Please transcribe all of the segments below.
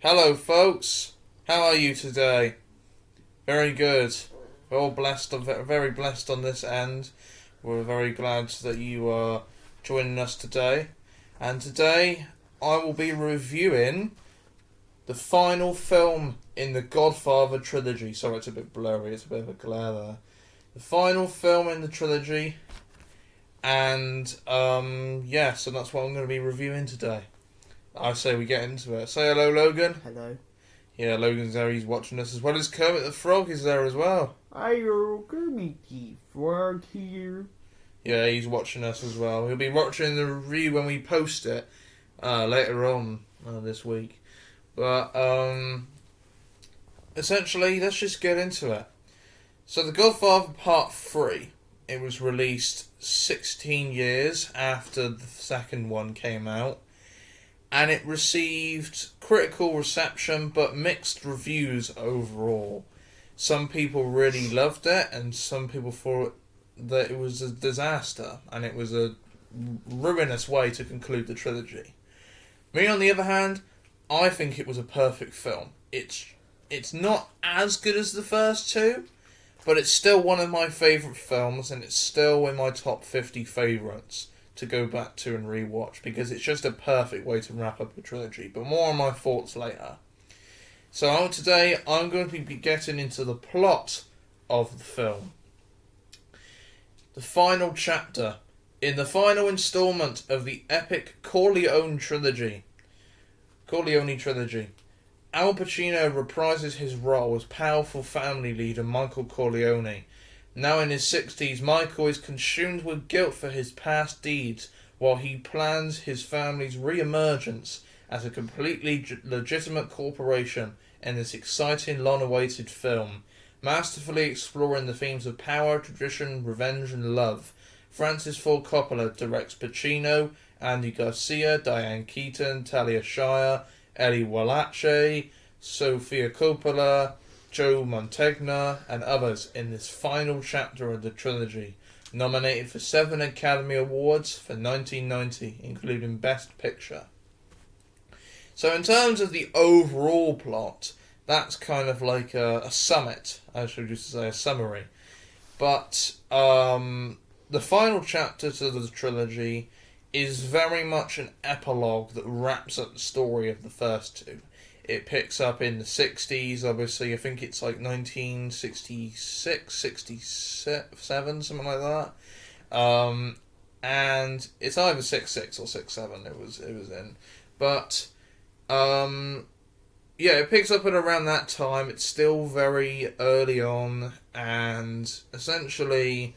Hello, folks. How are you today? Very good. We're all blessed, very blessed on this end. We're very glad that you are joining us today. And today, I will be reviewing the final film in the Godfather trilogy. Sorry, it's a bit blurry. It's a bit of a glare there. The final film in the trilogy. And, so that's what I'm going to be reviewing today. I say we get into it. Say hello, Logan. Hello. Yeah, Logan's there. He's watching us as well as Kermit the Frog is there as well. Hello, Kermit the Frog here. Yeah, he's watching us as well. He'll be watching the review when we post it later on this week. But essentially, let's just get into it. So, The Godfather Part 3, it was released 16 years after the second one came out. And it received critical reception but mixed reviews overall. Some people really loved it and some people thought that it was a disaster and it was a ruinous way to conclude the trilogy. Me, on the other hand, I think it was a perfect film. It's not as good as the first two, but it's still one of my favourite films and it's still in my top 50 favourites to go back to and rewatch because it's just a perfect way to wrap up a trilogy. But more on my thoughts later. So today I'm going to be getting into the plot of the film. The final chapter in the final installment of the epic Corleone trilogy. Al Pacino reprises his role as powerful family leader Michael Corleone. Now in his 60s, Michael is consumed with guilt for his past deeds while he plans his family's re-emergence as a completely legitimate corporation in this exciting, long-awaited film, masterfully exploring the themes of power, tradition, revenge and love. Francis Ford Coppola directs Pacino, Andy Garcia, Diane Keaton, Talia Shire, Eli Wallach, Sofia Coppola, Joe Mantegna, and others in this final chapter of the trilogy, nominated for 7 Academy Awards for 1990, including Best Picture. So in terms of the overall plot, that's kind of like a summit, I should just say a summary. But the final chapter to the trilogy is very much an epilogue that wraps up the story of the first two. It picks up in the 60s, obviously. I think it's like 1966, 67, something like that. And it's either 66 or 67 it was in. But, it picks up at around that time. It's still very early on. And essentially,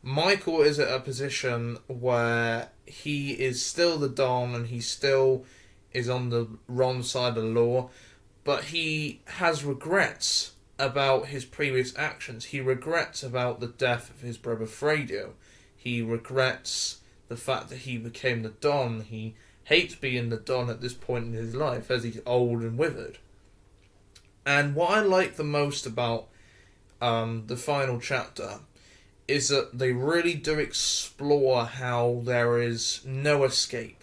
Michael is at a position where he is still the Don and he still is on the wrong side of the law, but he has regrets about his previous actions. He regrets about the death of his brother Fredo. He regrets the fact that he became the Don. He hates being the Don at this point in his life as he's old and withered. And what I like the most about the final chapter is that they really do explore how there is no escape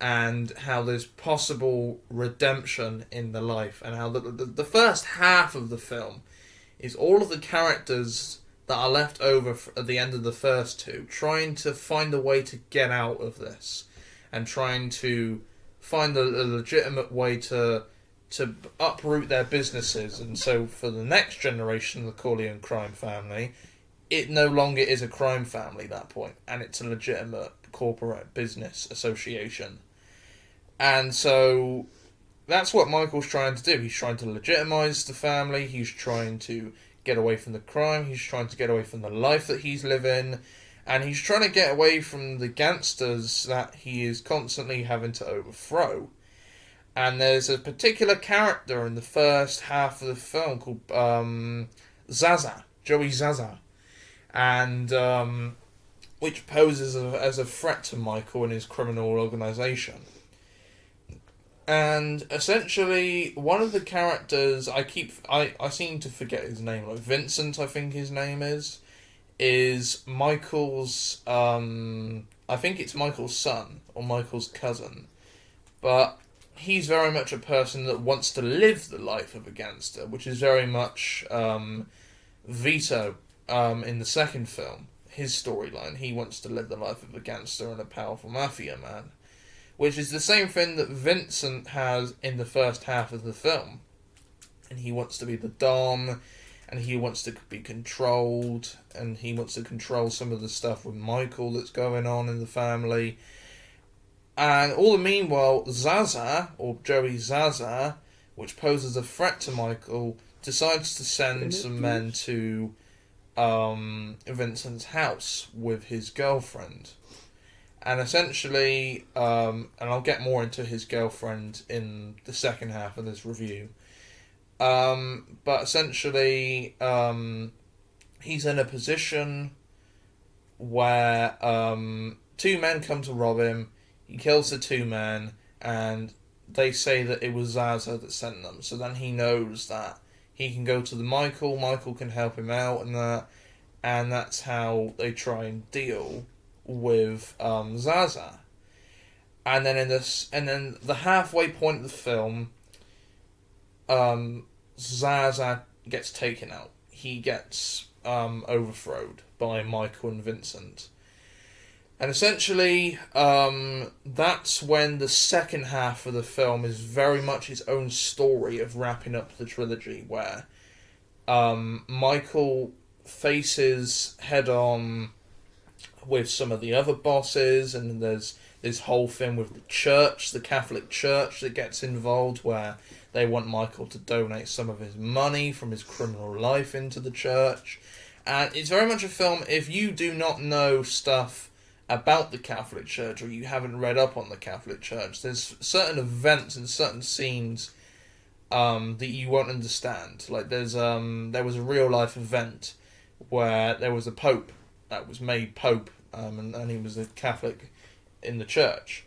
and how there's possible redemption in the life, and how the first half of the film is all of the characters that are left over at the end of the first two trying to find a way to get out of this and trying to find a legitimate way to uproot their businesses. And so for the next generation of the Corleone crime family, it no longer is a crime family at that point, and it's a legitimate corporate business association. And so that's what Michael's trying to do. He's trying to legitimize the family. He's trying to get away from the crime. He's trying to get away from the life that he's living. And he's trying to get away from the gangsters that he is constantly having to overthrow. And there's a particular character in the first half of the film called Zaza, Joey Zaza. And which poses as a threat to Michael and his criminal organisation. And essentially, one of the characters I seem to forget his name, like Vincent, I think his name is Michael's. I think it's Michael's son or Michael's cousin, but he's very much a person that wants to live the life of a gangster, which is very much Vito in the second film. His storyline, he wants to live the life of a gangster and a powerful mafia man, which is the same thing that Vincent has in the first half of the film. And he wants to be the Dom, and he wants to be controlled, and he wants to control some of the stuff with Michael that's going on in the family. And all the meanwhile, Zaza, or Joey Zaza, which poses a threat to Michael, decides to send some men to Vincent's house with his girlfriend. And essentially, and I'll get more into his girlfriend in the second half of this review. But essentially, he's in a position where two men come to rob him. He kills the two men, and they say that it was Zaza that sent them. So then he knows that he can go to the Michael. Michael can help him out, and that's how they try and deal with Zaza. And then the halfway point of the film, Zaza gets taken out. He gets overthrown by Michael and Vincent. And essentially, that's when the second half of the film is very much its own story of wrapping up the trilogy, where Michael faces head-on with some of the other bosses, and there's this whole thing with the church, the Catholic Church, that gets involved, where they want Michael to donate some of his money from his criminal life into the church. And it's very much a film, if you do not know stuff about the Catholic Church, or you haven't read up on the Catholic Church, there's certain events and certain scenes that you won't understand. Like there was a real life event where there was a pope that was made pope, and he was a Catholic in the church.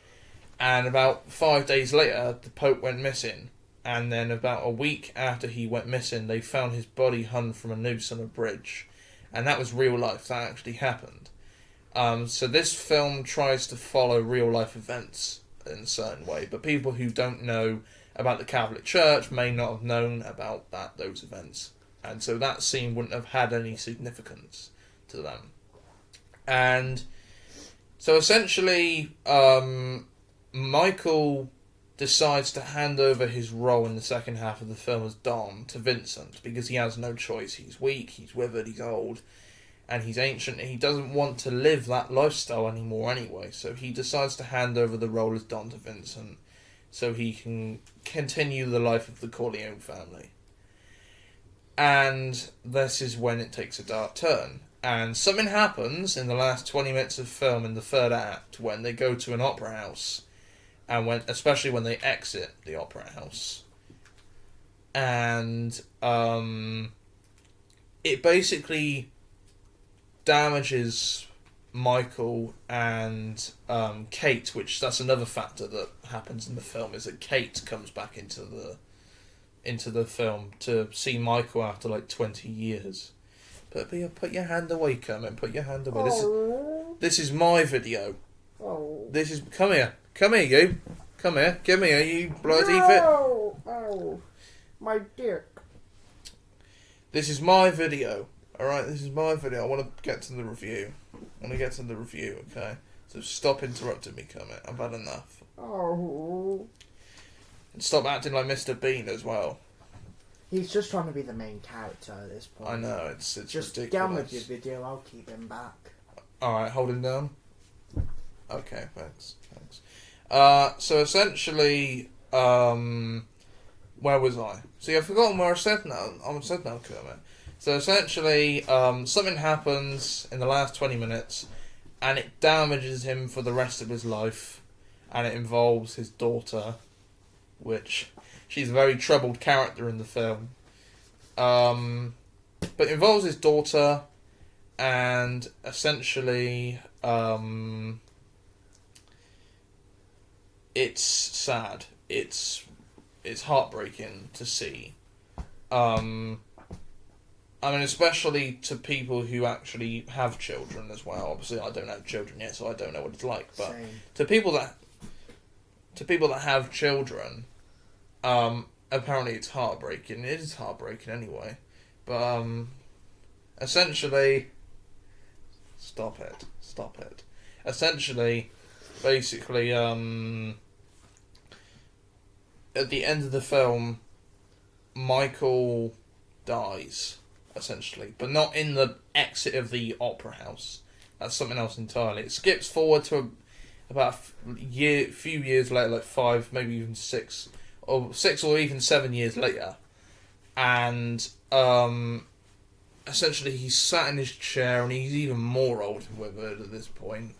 And about 5 days later, the pope went missing. And then about a week after he went missing, they found his body hung from a noose on a bridge. And that was real life. That actually happened. So this film tries to follow real life events in a certain way. But people who don't know about the Catholic Church may not have known about those events. And so that scene wouldn't have had any significance to them. And so essentially, Michael decides to hand over his role in the second half of the film as Dom to Vincent, because he has no choice. He's weak, he's withered, he's old, and he's ancient, and he doesn't want to live that lifestyle anymore anyway. So he decides to hand over the role as Dom to Vincent so he can continue the life of the Corleone family. And this is when it takes a dark turn. And something happens in the last 20 minutes of film in the third act when they go to an opera house, and especially when they exit the opera house. And it basically damages Michael and Kate, which that's another factor that happens in the film, is that Kate comes back into the film to see Michael after like 20 years. But put your hand away, Kermit. Put your hand away. This is my video. Oh. Come here, you. Come here. Give me you bloody fit. Oh, my dick. This is my video. Alright, this is my video. I want to get to the review. Okay? So stop interrupting me, Kermit. I've had enough. Oh. And stop acting like Mr. Bean as well. He's just trying to be the main character at this point. I know, it's just ridiculous. Get on with your video, I'll keep him back. Alright, hold him down. Okay, thanks. So essentially, where was I? See, I've forgotten where I said now. Kermit. So essentially, something happens in the last 20 minutes, and it damages him for the rest of his life, and it involves his daughter, which she's a very troubled character in the film. But it involves his daughter, and essentially, it's sad. It's heartbreaking to see. I mean, especially to people who actually have children as well. Obviously, I don't have children yet, so I don't know what it's like. But Same. to people that... to people that have children, apparently it's heartbreaking. It is heartbreaking anyway. But, essentially... Stop it. Essentially, basically, at the end of the film, Michael dies, essentially. But not in the exit of the opera house. That's something else entirely. It skips forward to about a few years later, like 5, maybe even 6 or 7 years later. And, essentially, he's sat in his chair, and he's even more old with it at this point.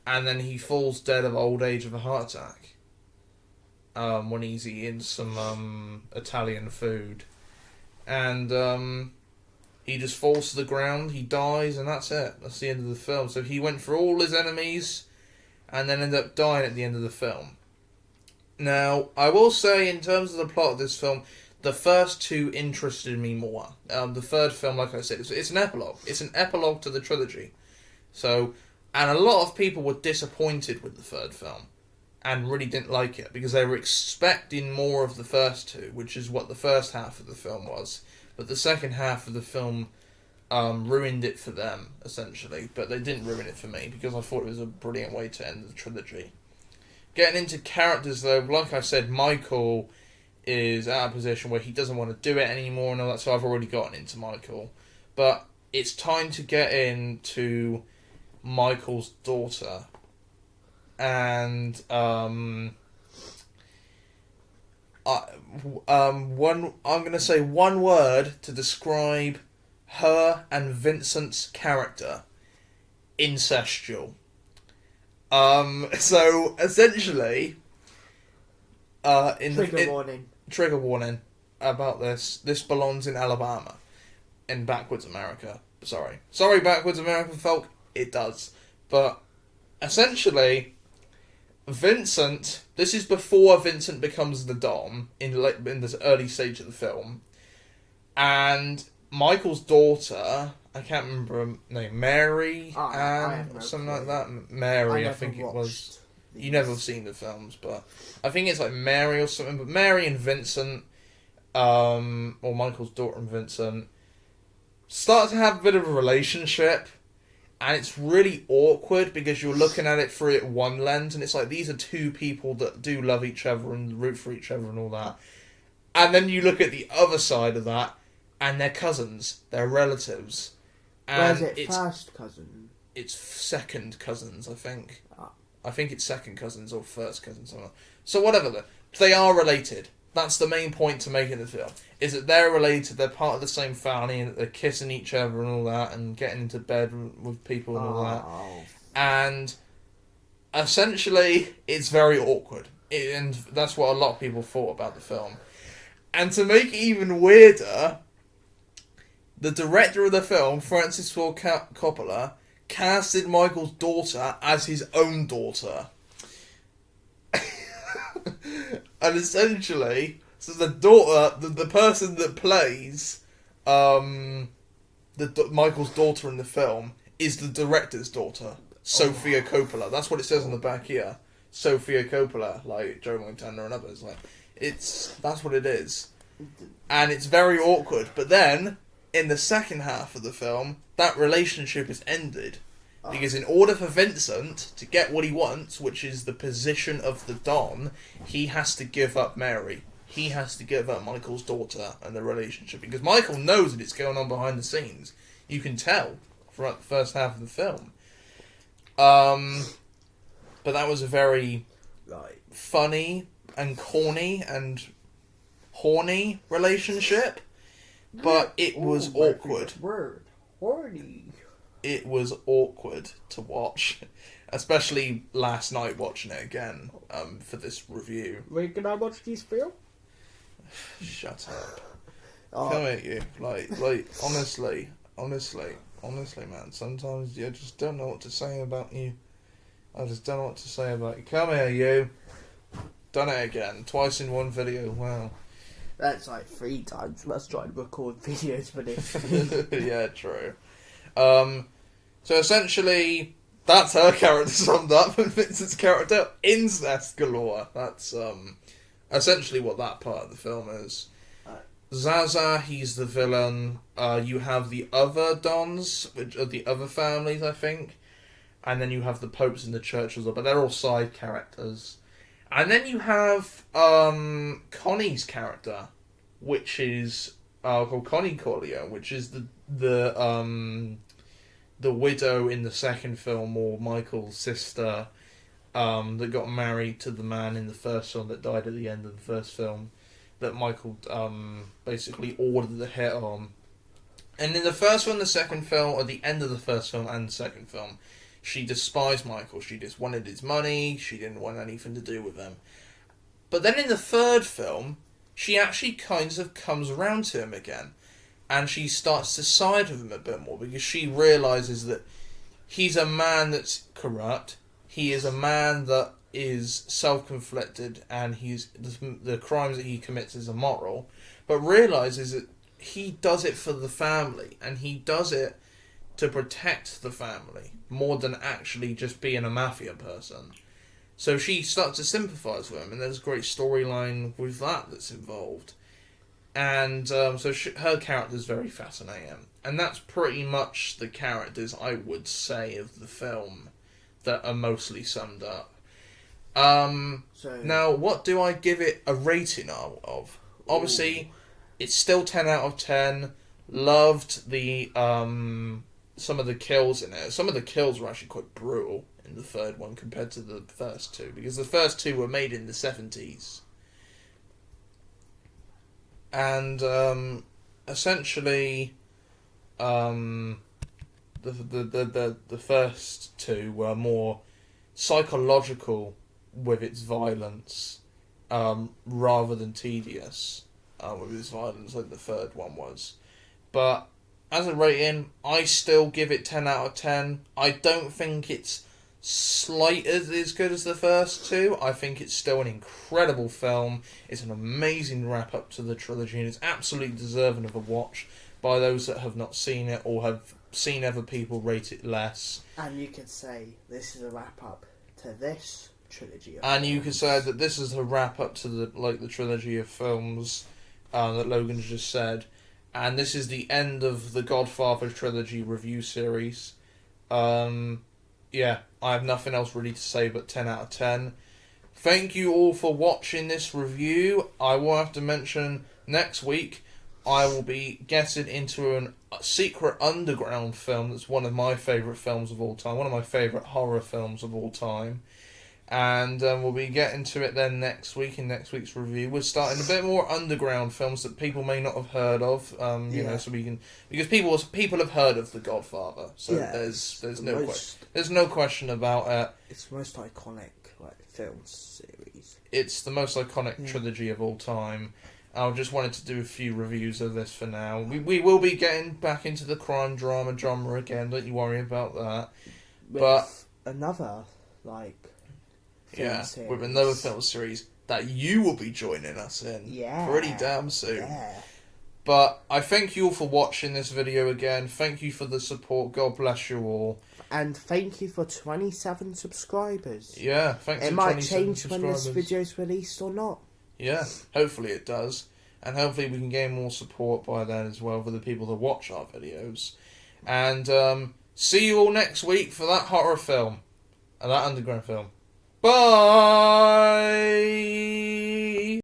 And then he falls dead of old age of a heart attack. When he's eating some Italian food. And he just falls to the ground, he dies, and that's it. That's the end of the film. So he went for all his enemies, and then ended up dying at the end of the film. Now, I will say, in terms of the plot of this film, the first 2 interested me more. The third film, like I said, it's an epilogue. It's an epilogue to the trilogy. So, and a lot of people were disappointed with the third film, and really didn't like it, because they were expecting more of the first 2, which is what the first half of the film was. But the second half of the film ruined it for them, essentially. But they didn't ruin it for me, because I thought it was a brilliant way to end the trilogy. Getting into characters, though, like I said, Michael is at a position where he doesn't want to do it anymore and all that, so I've already gotten into Michael. But it's time to get into Michael's daughter. And I'm going to say one word to describe her and Vincent's character: incestual. So essentially, trigger warning about this. This belongs in Alabama, in backwards America. Sorry, backwards American folk. It does, but essentially, Vincent. This is before Vincent becomes the Dom in this early stage of the film, and Michael's daughter. I can't remember her name. Mary Ann, something like that. Mary, I think it was. You never have seen the films, but I think it's like Mary or something. But Mary and Vincent, or Michael's daughter and Vincent, start to have a bit of a relationship, and it's really awkward because you're looking at it through it one lens, and it's like these are 2 people that do love each other and root for each other and all that, and then you look at the other side of that, and they're cousins, they're relatives. And where's it? First cousin? It's second cousins, I think. Ah. I think it's second cousins or first cousins. So whatever, they are related. That's the main point to make in the film. Is that they're related, they're part of the same family, and that they're kissing each other and all that, and getting into bed with people and all that. And essentially, it's very awkward. And that's what a lot of people thought about the film. And to make it even weirder, the director of the film, Francis Ford Coppola, casted Michael's daughter as his own daughter. And essentially, so the daughter, the person that plays Michael's daughter in the film is the director's daughter, Sofia Coppola. That's what it says on the back here. Sofia Coppola, like Joe Montana and others. Like, that's what it is. And it's very awkward. But then, in the second half of the film, that relationship is ended. Because in order for Vincent to get what he wants, which is the position of the Don, he has to give up Mary. He has to give up Michael's daughter and the relationship. Because Michael knows that it's going on behind the scenes. You can tell throughout the first half of the film. But that was a very funny and corny and horny relationship. But it was awkward. Word. Horny. It was awkward to watch, especially last night watching it again for this review. Wait, can I watch this film? Shut up. Come at you. Like, honestly, man, sometimes I just don't know what to say about you. I just don't know what to say about you. Come here, you. Done it again. Twice in one video. Wow. That's like 3 times. Let's try to record videos for this. Yeah, true. So essentially, That's her character summed up, and Vincent's character, incest galore. That's essentially what that part of the film is. Zaza, he's the villain. You have the other dons, which are the other families, I think. And then you have the popes in the church as well, but they're all side characters. And then you have Connie's character, which is called Connie Corleone, which is the widow in the second film, or Michael's sister, that got married to the man in the first film that died at the end of the first film, that Michael basically ordered the hit on. And in the first film, the second film, or the end of the first film and the second film, she despised Michael. She just wanted his money. She didn't want anything to do with him. But then in the third film, she actually kind of comes around to him again. And she starts to side with him a bit more, because she realises that he's a man that's corrupt. He is a man that is self-conflicted, and the crimes that he commits is immoral. But realises that he does it for the family, and he does it to protect the family more than actually just being a mafia person. So she starts to sympathise with him, and there's a great storyline with that that's involved. And her character's very fascinating. And that's pretty much the characters, I would say, of the film that are mostly summed up. Now, what do I give it a rating of? Obviously, it's still 10 out of 10. Loved the some of the kills in it. Some of the kills were actually quite brutal in the third one compared to the first two, because the first two were made in the 70s. And essentially, the first two were more psychological with its violence, rather than tedious with its violence, like the third one was. But as a rating, I still give it 10 out of 10. I don't think it's as good as the first two. I think it's still an incredible film. It's an amazing wrap up to the trilogy, and it's absolutely deserving of a watch by those that have not seen it or have seen other people rate it less. And you could say this is a wrap up to this trilogy of and films. You could say that this is a wrap up to the trilogy of films that Logan's just said. And this is the end of the Godfather trilogy review series. Yeah, I have nothing else really to say but 10 out of 10. Thank you all for watching this review. I will have to mention next week I will be getting into a secret underground film that's one of my favourite films of all time. One of my favourite horror films of all time. And we'll be getting to it then next week in next week's review. We're starting a bit more underground films that people may not have heard of. You know, so we can, because people have heard of The Godfather. So there's no question about it. It's the most iconic film series. It's the most iconic trilogy of all time. I just wanted to do a few reviews of this for now. We will be getting back into the crime drama genre again. Don't you worry about that. But another series. With another film series that you will be joining us in pretty damn soon. Yeah. But I thank you all for watching this video again. Thank you for the support. God bless you all. And thank you for 27 subscribers. Yeah, thanks it for 27 might change subscribers. when this video is released or not. Yeah, hopefully it does. And hopefully we can gain more support by then as well for the people that watch our videos. And see you all next week for that horror film. And that underground film. Bye!